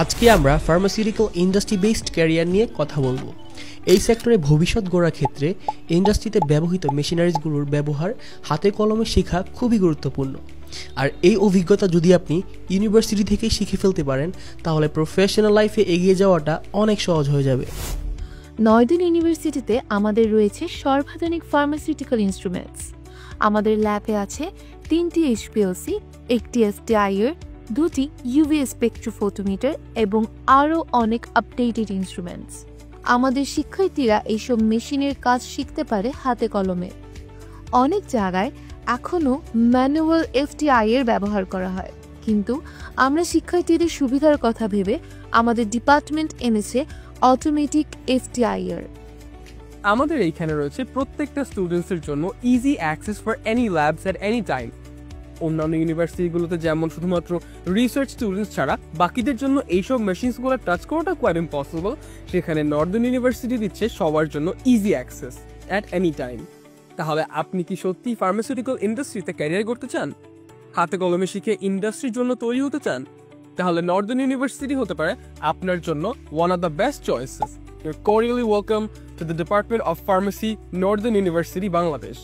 আজকে আমরা pharmaceutical industry based career নিয়ে কথা বলবো। এই সেক্টরে ভবিষ্যৎ গড়ার ক্ষেত্রে ইন্ডাস্ট্রিতে ব্যবহৃত মেশিনারিজগুলোর ব্যবহার হাতে কলমে শেখা খুবই গুরুত্বপূর্ণ। আর এই অভিজ্ঞতা যদি আপনি ইউনিভার্সিটি থেকেই শিখে ফেলতে পারেন তাহলে প্রফেশনাল লাইফে এগিয়ে যাওয়াটা অনেক সহজ হয়ে যাবে। নয়দিন ইউনিভার্সিটিতে আমাদের রয়েছে সর্বাধুনিক ফার্মাসিউটিক্যাল ইনস্ট্রুমেন্টস। আমাদের ল্যাবে আছে 3টি HPLC, একটি STIR, 2টি UV স্পেকট্রোফোটোমিটার এবং আরও অনেক আপডেটেড ইনস্ট্রুমেন্টস। আমাদের শিক্ষার্থীরা এইসব মেশিনের কাজ শিখতে পারে হাতে কলমে। অনেক জায়গায় এখনও ম্যানুয়াল STIR ব্যবহার করা হয়, কিন্তু আমরা শিক্ষার্থীদের সুবিধার কথা ভেবে আমাদের ডিপার্টমেন্ট এনেছে অটোমেটিক STIR। আমাদের এইখানে রয়েছে প্রত্যেকটা স্টুডেন্টসের জন্য easy access for any labs at any time. অন্যান্য ইউনিভার্সিটিগুলোতে যেমন শুধুমাত্র রিসার্চ স্টুডেন্টস ছাড়া বাকিদের জন্য এইসব মেশিনসগুলো টাচ করাটা কোয়াইট ইম্পসিবল, সেখানে নর্দার্ন ইউনিভার্সিটি দিচ্ছে সবার জন্য easy access at any time. তাহলে আপনি কি সত্যি ফার্মাসিউটিক্যাল ইন্ডাস্ট্রিতে ক্যারিয়ার করতে চান? হাতে কলমে শিখে ইন্ডাস্ট্রির জন্য তৈরি হতে চান? তাহলে নর্দার্ন ইউনিভার্সিটি হতে পারে আপনার জন্য one of the best choices. You're cordially welcome to the Department of Pharmacy, Northern University, Bangladesh.